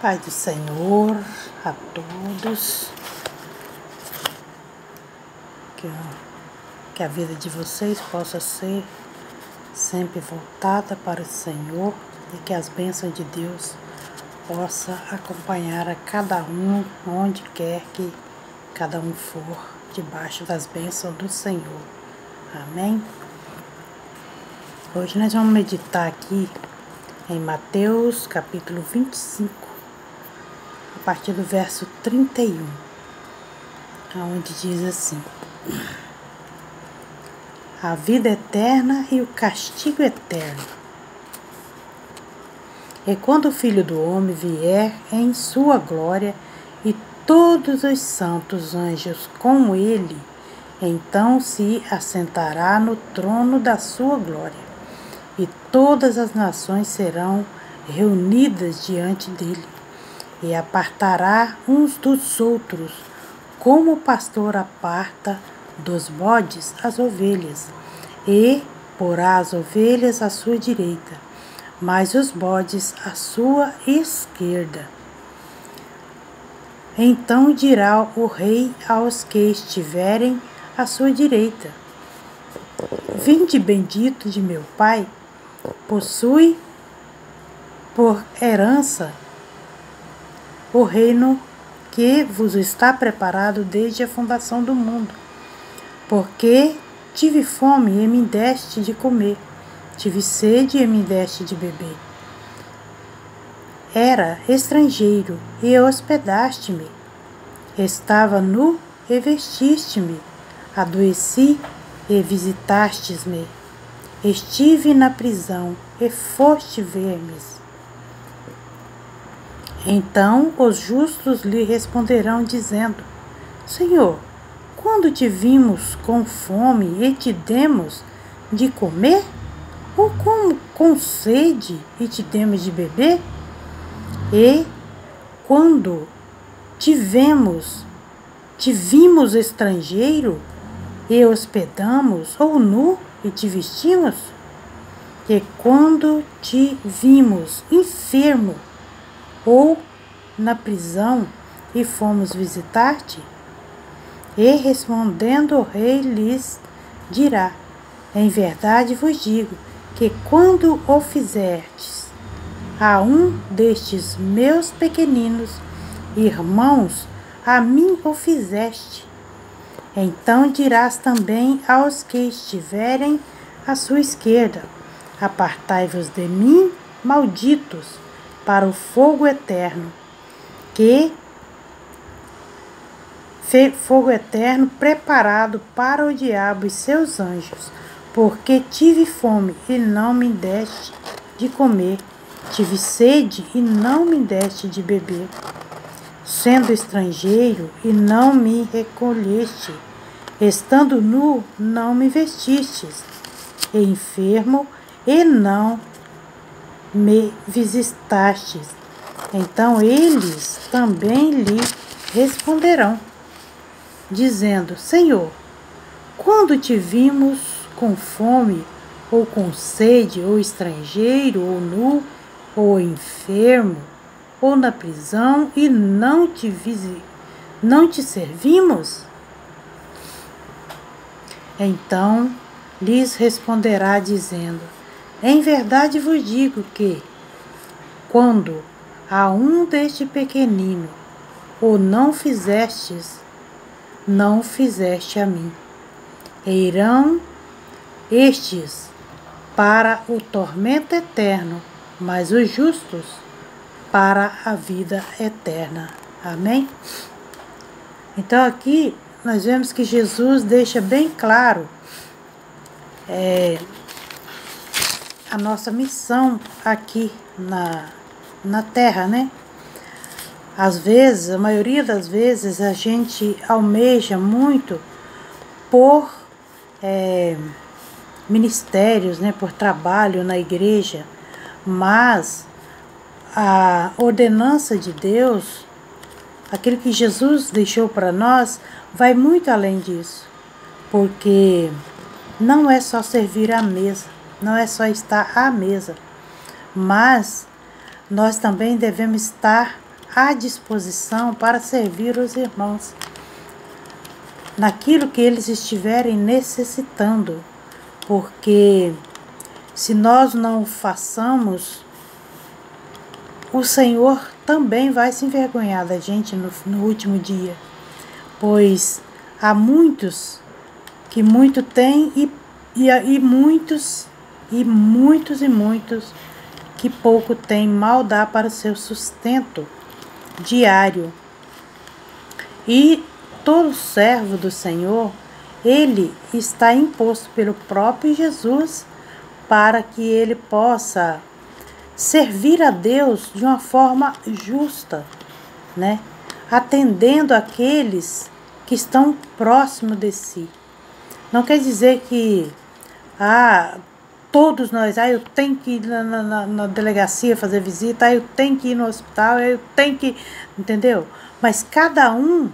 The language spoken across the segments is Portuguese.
Pai do Senhor a todos, que a vida de vocês possa ser sempre voltada para o Senhor e que as bênçãos de Deus possa acompanhar a cada um, onde quer que cada um for, debaixo das bênçãos do Senhor. Amém? Hoje nós vamos meditar aqui em Mateus capítulo 25, a partir do verso 31, onde diz assim: a vida eterna e o castigo eterno. E quando o Filho do Homem vier em sua glória e todos os santos anjos com ele, então se assentará no trono da sua glória, e todas as nações serão reunidas diante dele, e apartará uns dos outros, como o pastor aparta dos bodes as ovelhas, e porá as ovelhas à sua direita, mas os bodes à sua esquerda. Então dirá o rei aos que estiverem à sua direita: vinde bendito de meu Pai, possui por herança o reino que vos está preparado desde a fundação do mundo. Porque tive fome e me deste de comer, tive sede e me deste de beber. Era estrangeiro e hospedaste-me, estava nu e vestiste-me, adoeci e visitastes-me, estive na prisão e foste ver-me. Então os justos lhe responderão, dizendo: Senhor, quando te vimos com fome e te demos de comer? Ou como com sede e te demos de beber? E quando te vimos estrangeiro e hospedamos, ou nu e te vestimos? E quando te vimos enfermo ou na prisão e fomos visitar-te? E respondendo o rei lhes dirá: em verdade vos digo que quando o fizerdes a um destes meus pequeninos irmãos, a mim o fizeste. Então dirás também aos que estiverem à sua esquerda: apartai-vos de mim, malditos, para o fogo eterno, fogo eterno preparado para o diabo e seus anjos. Porque tive fome e não me deste de comer, tive sede e não me deste de beber, sendo estrangeiro e não me recolheste, estando nu não me vestistes, e enfermo e não me visitastes. Então eles também lhe responderão, dizendo: Senhor, quando te vimos com fome, ou com sede, ou estrangeiro, ou nu, ou enfermo, ou na prisão, e não te servimos? Então lhes responderá, dizendo: em verdade vos digo que, quando a um deste pequenino o não fizestes, não fizeste a mim. E irão estes para o tormento eterno, mas os justos para a vida eterna. Amém? Então aqui nós vemos que Jesus deixa bem claro a nossa missão aqui na Terra, né? Às vezes, a maioria das vezes, a gente almeja muito por ministérios, né? Por trabalho na igreja, mas a ordenança de Deus, aquilo que Jesus deixou para nós, vai muito além disso, porque não é só servir à mesa, não é só estar à mesa, mas nós também devemos estar à disposição para servir os irmãos naquilo que eles estiverem necessitando, porque se nós não o façamos, o Senhor também vai se envergonhar da gente no último dia, pois há muitos que muito têm e muitos que pouco têm, mal dá para o seu sustento diário. E todo servo do Senhor, ele está imposto pelo próprio Jesus para que ele possa servir a Deus de uma forma justa, né? Atendendo aqueles que estão próximos de si. Não quer dizer que todos nós, eu tenho que ir na delegacia fazer visita, eu tenho que ir no hospital, eu tenho que, entendeu? Mas cada um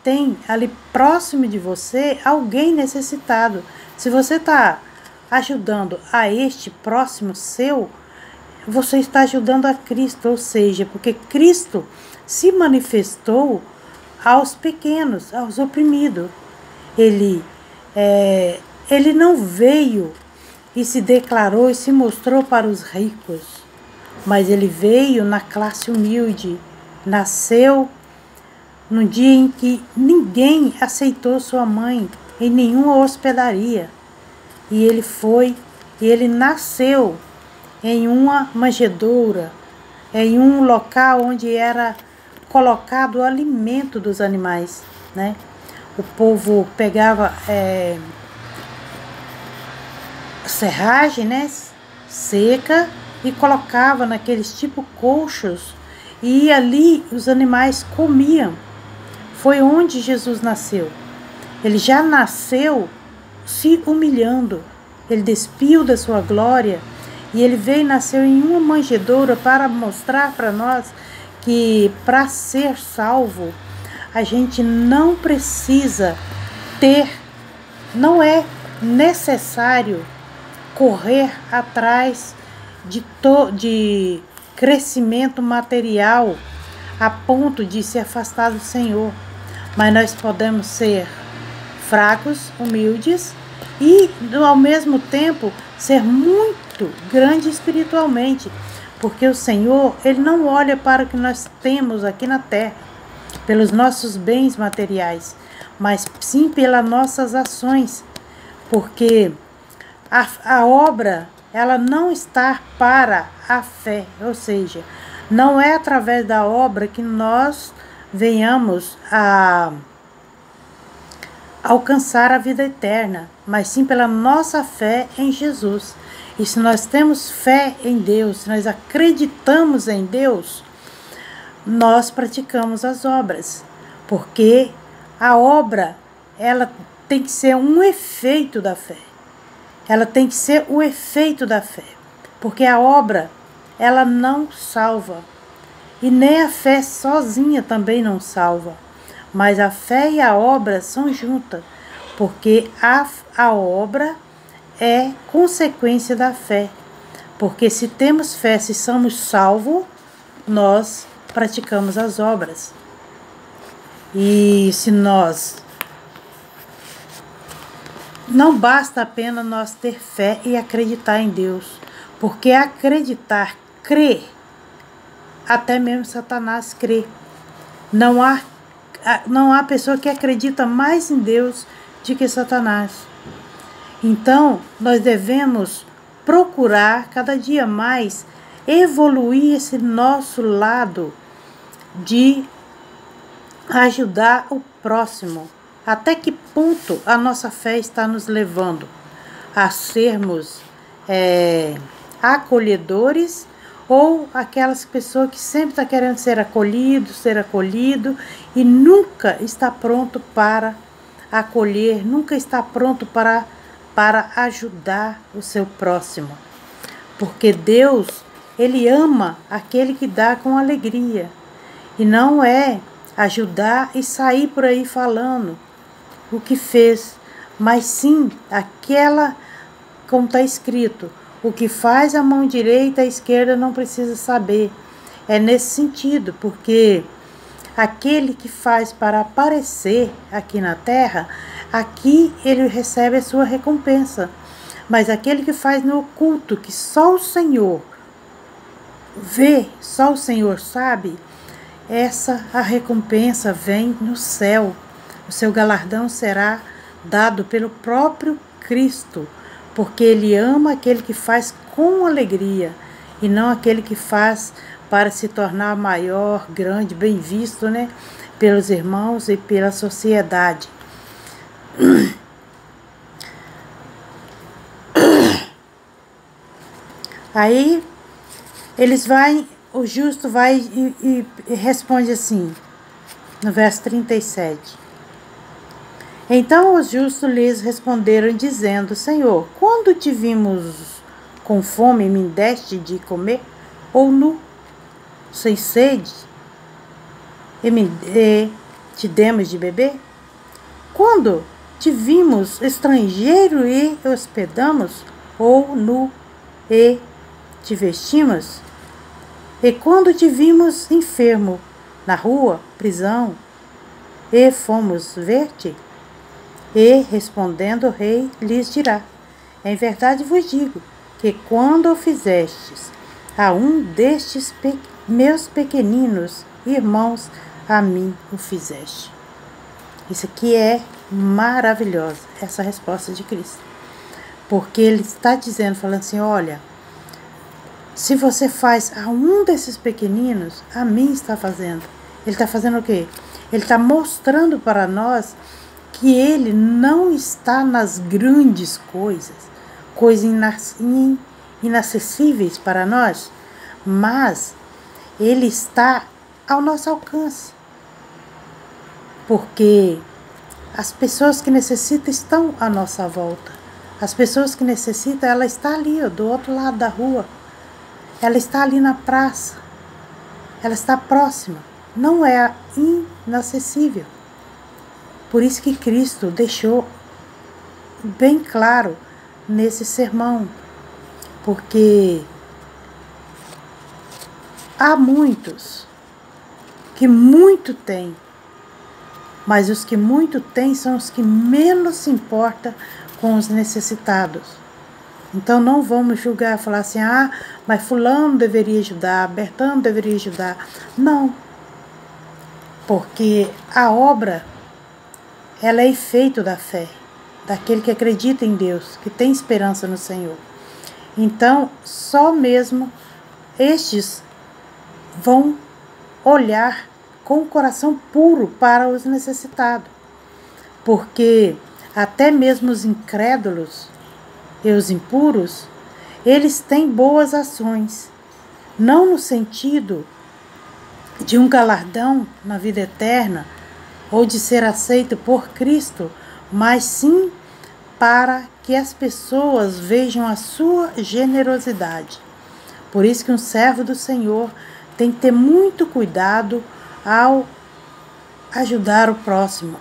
tem ali próximo de você alguém necessitado. Se você está ajudando a este próximo seu, você está ajudando a Cristo, ou seja, porque Cristo se manifestou aos pequenos, aos oprimidos. Ele não veio e se declarou e se mostrou para os ricos, mas ele veio na classe humilde, nasceu no dia em que ninguém aceitou sua mãe em nenhuma hospedaria, e ele nasceu em uma manjedoura, em um local onde era colocado o alimento dos animais, né? O povo pegava serragem, né, seca, e colocava naqueles tipo colchos, e ali os animais comiam. Foi onde Jesus nasceu. Ele já nasceu se humilhando. Ele despiu da sua glória e ele veio e nasceu em uma manjedoura para mostrar para nós que para ser salvo a gente não precisa não é necessário correr atrás de crescimento material a ponto de se afastar do Senhor. Mas nós podemos ser fracos, humildes e, ao mesmo tempo, ser muito grande espiritualmente. Porque o Senhor, Ele não olha para o que nós temos aqui na terra, pelos nossos bens materiais, mas sim pelas nossas ações. Porque a obra, ela não está para a fé, ou seja, não é através da obra que nós venhamos a alcançar a vida eterna, mas sim pela nossa fé em Jesus. E se nós temos fé em Deus, se nós acreditamos em Deus, nós praticamos as obras, porque a obra, ela tem que ser um efeito da fé. Ela tem que ser o efeito da fé, porque a obra, ela não salva, e nem a fé sozinha também não salva, mas a fé e a obra são juntas, porque a obra é consequência da fé, porque se temos fé, se somos salvos, nós praticamos as obras. E se nós não basta apenas nós ter fé e acreditar em Deus, porque acreditar, crer, até mesmo Satanás crê. Não há pessoa que acredita mais em Deus do que Satanás. Então, nós devemos procurar cada dia mais evoluir esse nosso lado de ajudar o próximo. Até que ponto a nossa fé está nos levando a sermos acolhedores, ou aquelas pessoas que sempre estão querendo ser acolhido e nunca está pronto para acolher, nunca está pronto para ajudar o seu próximo. Porque Deus, Ele ama aquele que dá com alegria, e não é ajudar e sair por aí falando o que fez, mas sim aquela, como está escrito, o que faz a mão direita, a esquerda não precisa saber. É nesse sentido, porque aquele que faz para aparecer aqui na terra, aqui ele recebe a sua recompensa. Mas aquele que faz no oculto, que só o Senhor vê, só o Senhor sabe, a recompensa vem no céu. O seu galardão será dado pelo próprio Cristo, porque Ele ama aquele que faz com alegria e não aquele que faz para se tornar maior, grande, bem visto, né, pelos irmãos e pela sociedade. Aí o justo vai e responde assim, no verso 37. Então os justos lhes responderam, dizendo: Senhor, quando te vimos com fome, me deste de comer, ou nu, sem sede, e te demos de beber? Quando te vimos estrangeiro e hospedamos, ou nu e te vestimos? E quando te vimos enfermo, na rua, prisão, e fomos ver-te? E, respondendo o rei, lhes dirá: Em verdade vos digo, que quando o fizestes a um destes meus pequeninos irmãos, a mim o fizeste. Isso aqui é maravilhoso, essa resposta de Cristo. Porque ele está dizendo, falando assim, olha, se você faz a um desses pequeninos, a mim está fazendo. Ele está fazendo o quê? Ele está mostrando para nós que ele não está nas grandes coisas, coisas inacessíveis para nós, mas ele está ao nosso alcance. Porque as pessoas que necessitam estão à nossa volta. As pessoas que necessitam, ela está ali, ó, do outro lado da rua. Ela está ali na praça. Ela está próxima. Não é inacessível. Por isso que Cristo deixou bem claro nesse sermão. Porque há muitos que muito têm, mas os que muito têm são os que menos se importam com os necessitados. Então não vamos julgar, falar assim, mas fulano deveria ajudar, Bertano deveria ajudar. Não, porque a obra, ela é efeito da fé, daquele que acredita em Deus, que tem esperança no Senhor. Então, só mesmo estes vão olhar com o coração puro para os necessitados. Porque até mesmo os incrédulos e os impuros, eles têm boas ações. Não no sentido de um galardão na vida eterna ou de ser aceito por Cristo, mas sim para que as pessoas vejam a sua generosidade. Por isso que um servo do Senhor tem que ter muito cuidado ao ajudar o próximo.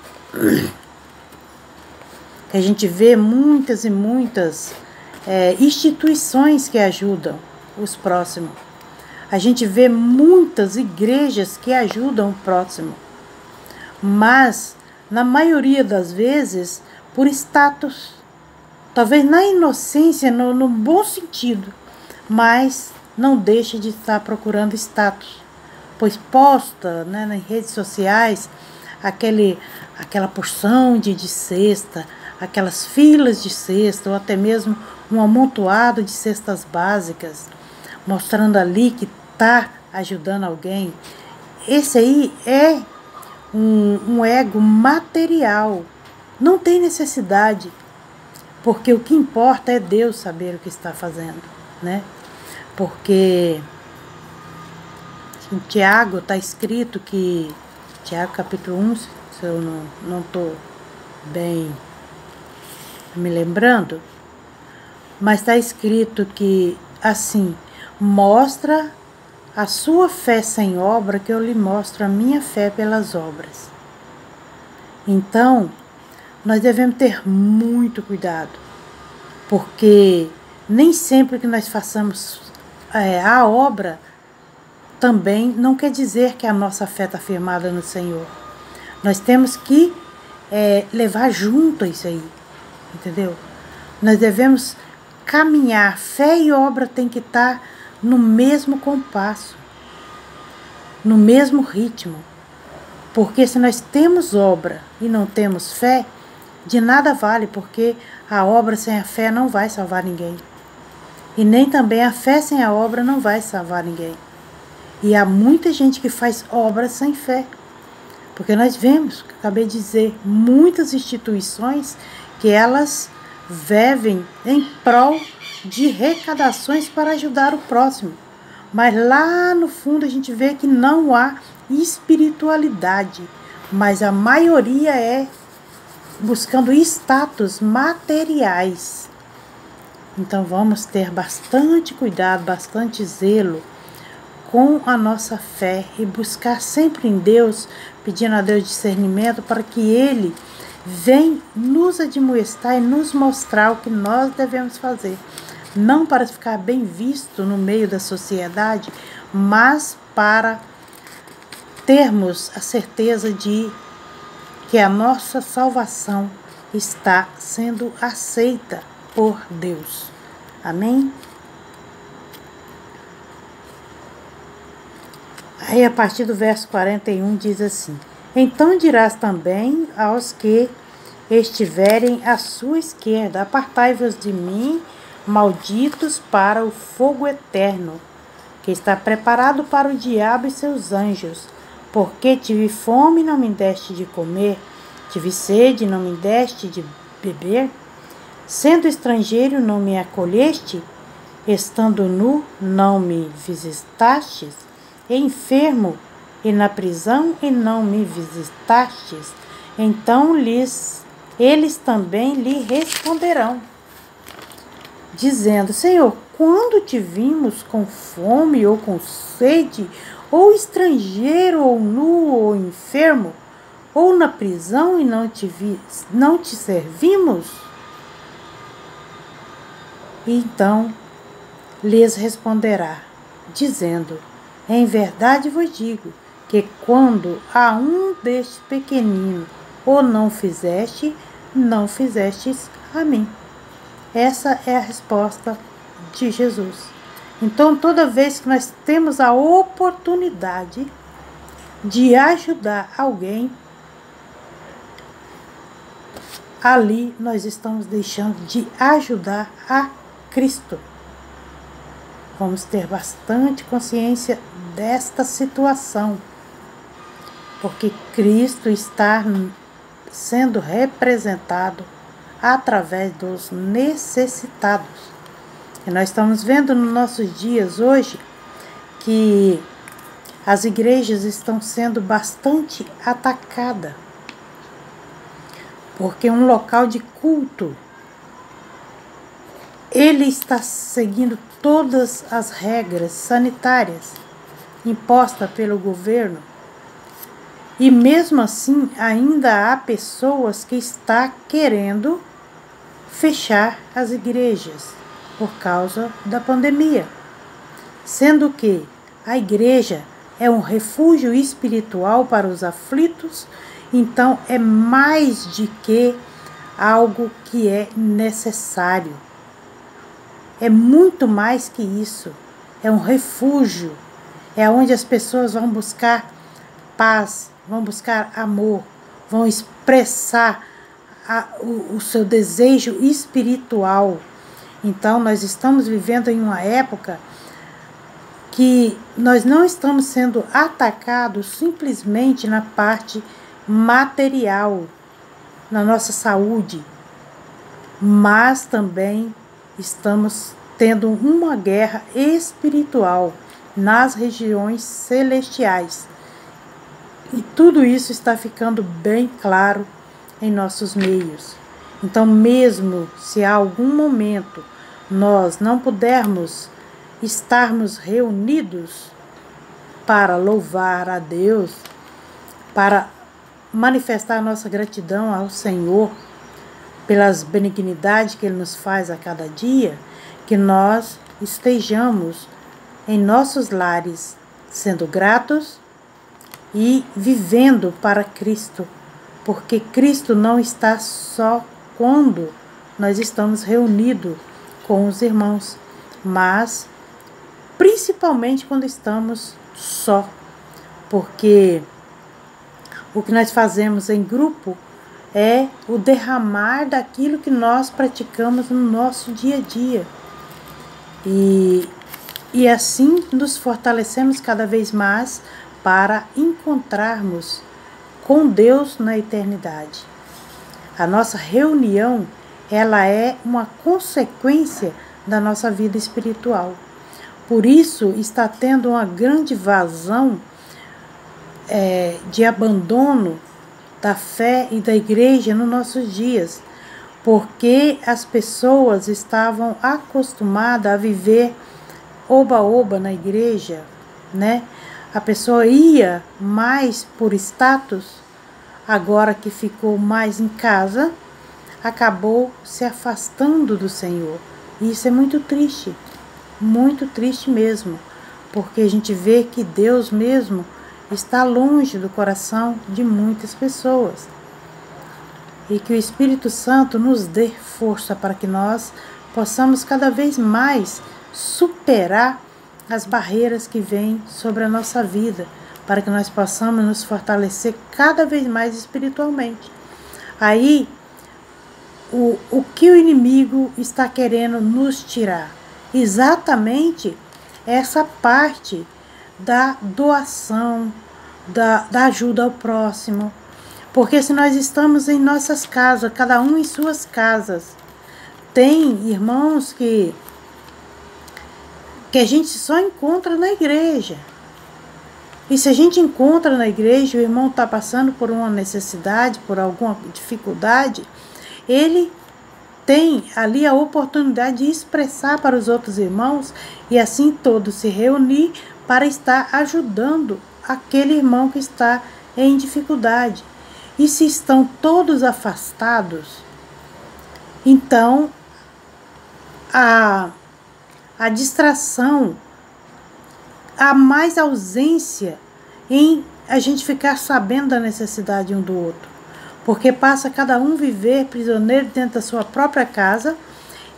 A gente vê muitas e muitas instituições que ajudam os próximos. A gente vê muitas igrejas que ajudam o próximo. Mas, na maioria das vezes, por status. Talvez na inocência, no bom sentido, mas não deixa de estar procurando status. Pois posta, né, nas redes sociais aquela porção de cesta, aquelas filas de cesta, ou até mesmo um amontoado de cestas básicas, mostrando ali que está ajudando alguém. Esse aí é um ego material. Não tem necessidade, porque o que importa é Deus saber o que está fazendo, né? Porque em Tiago está escrito que, Tiago capítulo 1, se eu não estou bem me lembrando, mas está escrito que, assim, mostra a sua fé sem obra, que eu lhe mostro a minha fé pelas obras. Então, nós devemos ter muito cuidado, porque nem sempre que nós façamos a obra, também não quer dizer que a nossa fé está firmada no Senhor. Nós temos que levar junto isso aí, entendeu? Nós devemos caminhar. Fé e obra tem que estar no mesmo compasso, no mesmo ritmo. Porque se nós temos obra e não temos fé, de nada vale, porque a obra sem a fé não vai salvar ninguém. E nem também a fé sem a obra não vai salvar ninguém. E há muita gente que faz obra sem fé. Porque nós vemos, que acabei de dizer, muitas instituições que elas vivem em prol de arrecadações para ajudar o próximo. Mas lá no fundo a gente vê que não há espiritualidade. Mas a maioria é buscando status materiais. Então vamos ter bastante cuidado, bastante zelo com a nossa fé e buscar sempre em Deus, pedindo a Deus discernimento para que Ele venha nos admoestar e nos mostrar o que nós devemos fazer. Não para ficar bem visto no meio da sociedade, mas para termos a certeza de que a nossa salvação está sendo aceita por Deus. Amém? Aí a partir do verso 41 diz assim: então dirás também aos que estiverem à sua esquerda, apartai-vos de mim, malditos, para o fogo eterno, que está preparado para o diabo e seus anjos. Porque tive fome e não me deste de comer, tive sede e não me deste de beber, sendo estrangeiro não me acolheste, estando nu não me visitastes, enfermo e na prisão e não me visitastes. Então eles também lhe responderão, dizendo: Senhor, quando te vimos com fome ou com sede, ou estrangeiro, ou nu, ou enfermo, ou na prisão e não te servimos? Então lhes responderá, dizendo: em verdade vos digo, que quando a um destes pequeninos o não fizestes a mim. Essa é a resposta de Jesus. Então, toda vez que nós temos a oportunidade de ajudar alguém, ali nós estamos deixando de ajudar a Cristo. Vamos ter bastante consciência desta situação, porque Cristo está sendo representado através dos necessitados. E nós estamos vendo nos nossos dias hoje que as igrejas estão sendo bastante atacadas, porque um local de culto, ele está seguindo todas as regras sanitárias impostas pelo governo, e mesmo assim ainda há pessoas que estão querendo fechar as igrejas por causa da pandemia, sendo que a igreja é um refúgio espiritual para os aflitos. Então é mais de que algo que é necessário, é muito mais que isso. É um refúgio, é onde as pessoas vão buscar paz, vão buscar amor, vão expressar o seu desejo espiritual. Então nós estamos vivendo em uma época que nós não estamos sendo atacados simplesmente na parte material, na nossa saúde, mas também estamos tendo uma guerra espiritual nas regiões celestiais. E tudo isso está ficando bem claro em nossos meios. Então, mesmo se a algum momento nós não pudermos estarmos reunidos para louvar a Deus, para manifestar nossa gratidão ao Senhor pelas benignidades que Ele nos faz a cada dia, que nós estejamos em nossos lares sendo gratos e vivendo para Cristo, porque Cristo não está só quando nós estamos reunidos com os irmãos, mas principalmente quando estamos só, porque o que nós fazemos em grupo é o derramar daquilo que nós praticamos no nosso dia a dia. E assim nos fortalecemos cada vez mais para encontrarmos com Deus na eternidade. A nossa reunião, ela é uma consequência da nossa vida espiritual. Por isso está tendo uma grande vazão de abandono da fé e da igreja nos nossos dias, porque as pessoas estavam acostumadas a viver oba-oba na igreja, né? A pessoa ia mais por status, agora que ficou mais em casa, acabou se afastando do Senhor. E isso é muito triste mesmo, porque a gente vê que Deus mesmo está longe do coração de muitas pessoas. E que o Espírito Santo nos dê força para que nós possamos cada vez mais superar as barreiras que vêm sobre a nossa vida, para que nós possamos nos fortalecer cada vez mais espiritualmente. Aí, o que o inimigo está querendo nos tirar? Exatamente essa parte da doação, da ajuda ao próximo. Porque se nós estamos em nossas casas, cada um em suas casas, tem irmãos que a gente só encontra na igreja. E se a gente encontra na igreja, o irmão está passando por uma necessidade, por alguma dificuldade, ele tem ali a oportunidade de expressar para os outros irmãos e assim todos se reunir para estar ajudando aquele irmão que está em dificuldade. E se estão todos afastados, então a distração, há mais ausência em a gente ficar sabendo da necessidade um do outro, porque passa cada um viver prisioneiro dentro da sua própria casa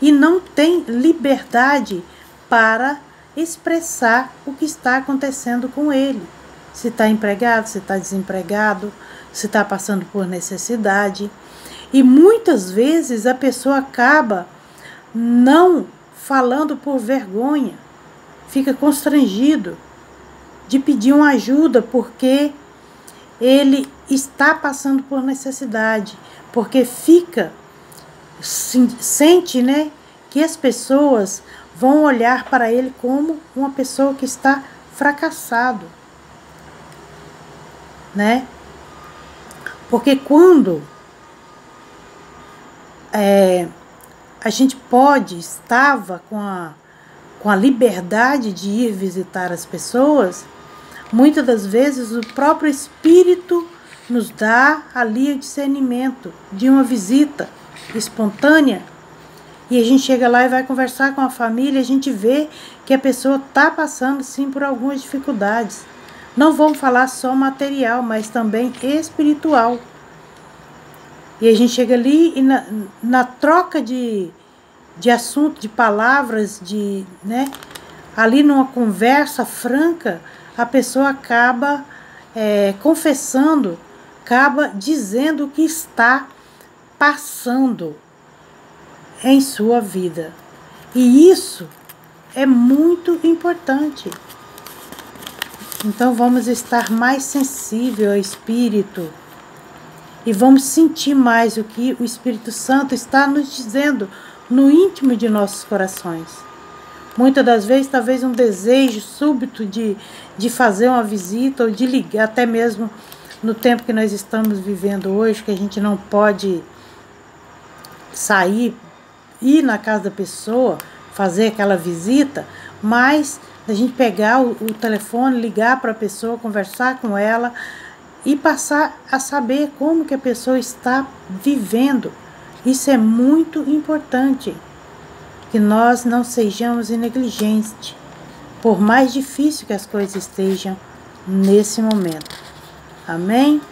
e não tem liberdade para expressar o que está acontecendo com ele. Se está empregado, se está desempregado, se está passando por necessidade. E muitas vezes a pessoa acaba não falando por vergonha, fica constrangido de pedir uma ajuda porque ele está passando por necessidade, porque sente, né, que as pessoas vão olhar para ele como uma pessoa que está fracassado, né? Porque quando a gente estava com a liberdade de ir visitar as pessoas, muitas das vezes o próprio Espírito nos dá ali o discernimento de uma visita espontânea, e a gente chega lá e vai conversar com a família, a gente vê que a pessoa está passando sim por algumas dificuldades. Não vamos falar só material, mas também espiritual. E a gente chega ali e na troca de assunto, de palavras, né, ali numa conversa franca, a pessoa acaba confessando, acaba dizendo o que está passando em sua vida. E isso é muito importante. Então vamos estar mais sensível ao Espírito e vamos sentir mais o que o Espírito Santo está nos dizendo no íntimo de nossos corações. Muitas das vezes, talvez um desejo súbito de fazer uma visita ou de ligar, até mesmo no tempo que nós estamos vivendo hoje, que a gente não pode sair, ir na casa da pessoa, fazer aquela visita, mas a gente pegar o telefone, ligar para a pessoa, conversar com ela e passar a saber como que a pessoa está vivendo. Isso é muito importante, que nós não sejamos negligentes, por mais difícil que as coisas estejam nesse momento. Amém?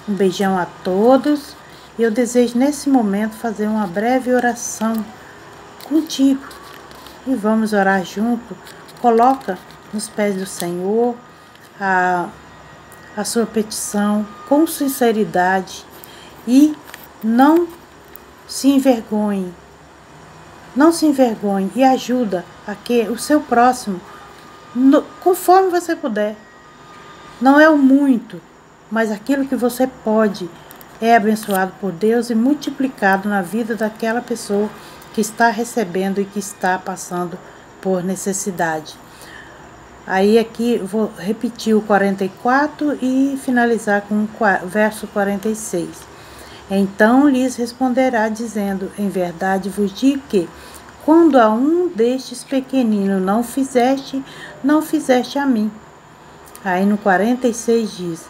Um beijão a todos. E eu desejo nesse momento fazer uma breve oração contigo. E vamos orar junto. Coloca nos pés do Senhor a sua petição com sinceridade e não se envergonhe. Não se envergonhe e ajuda a que o seu próximo, conforme você puder. Não é o muito, mas aquilo que você pode é abençoado por Deus e multiplicado na vida daquela pessoa que está recebendo e que está passando por necessidade. Aí aqui vou repetir o 44 e finalizar com o verso 46. Então lhes responderá dizendo, em verdade vos digo que, quando a um destes pequeninos não fizeste a mim. Aí no 46 diz,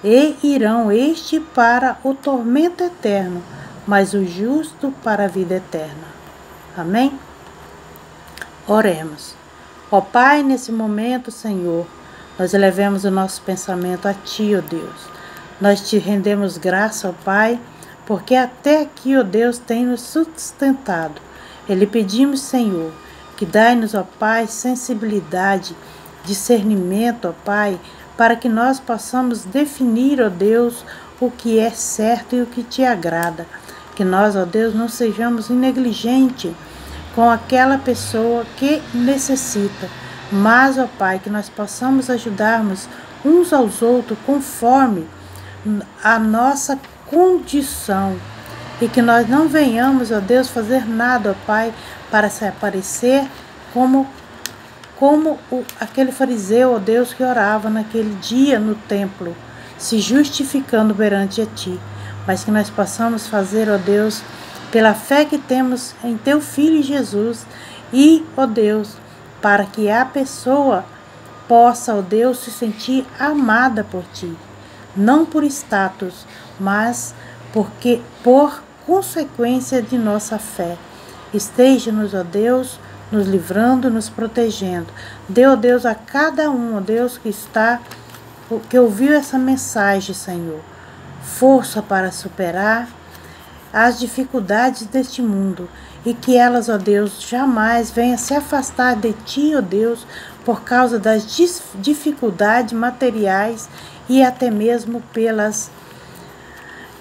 e irão este para o tormento eterno, mas o justo para a vida eterna. Amém? Oremos. Ó Pai, nesse momento, Senhor, nós elevamos o nosso pensamento a Ti, ó Deus. Nós Te rendemos graça, ó Pai, porque até aqui, ó Deus, tem nos sustentado. E lhe pedimos, Senhor, que dai-nos, ó Pai, sensibilidade, discernimento, ó Pai, para que nós possamos definir, ó Deus, o que é certo e o que Te agrada. Que nós, ó Deus, não sejamos negligentes com aquela pessoa que necessita, mas, ó Pai, que nós possamos ajudarmos uns aos outros conforme a nossa condição e que nós não venhamos, ó Deus, fazer nada, ó Pai, para se aparecer como aquele fariseu, ó Deus, que orava naquele dia no templo, se justificando perante a Ti, mas que nós possamos fazer, ó Deus, pela fé que temos em Teu Filho Jesus e, ó Deus, para que a pessoa possa, ó Deus, se sentir amada por Ti, não por status, mas porque por consequência de nossa fé. Esteja-nos, ó Deus, nos livrando, nos protegendo. Dê, ó Deus, a cada um, ó Deus, que ouviu essa mensagem, Senhor, força para superar as dificuldades deste mundo e que elas, ó Deus, jamais venham se afastar de Ti, ó Deus, por causa das dificuldades materiais e até mesmo pelas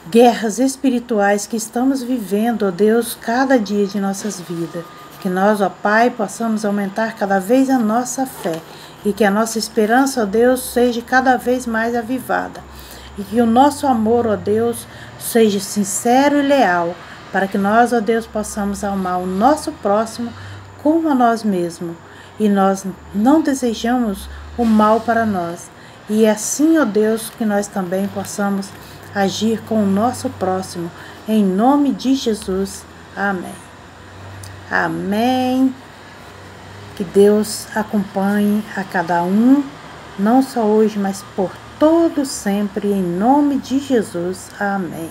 guerras espirituais que estamos vivendo, ó Deus, cada dia de nossas vidas. Que nós, ó Pai, possamos aumentar cada vez a nossa fé e que a nossa esperança, ó Deus, seja cada vez mais avivada. E que o nosso amor, ó Deus, seja sincero e leal, para que nós, ó Deus, possamos amar o nosso próximo como a nós mesmos. E nós não desejamos o mal para nós. E assim, ó Deus, que nós também possamos agir com o nosso próximo. Em nome de Jesus. Amém. Amém. Que Deus acompanhe a cada um, não só hoje, mas por todo sempre, em nome de Jesus. Amém.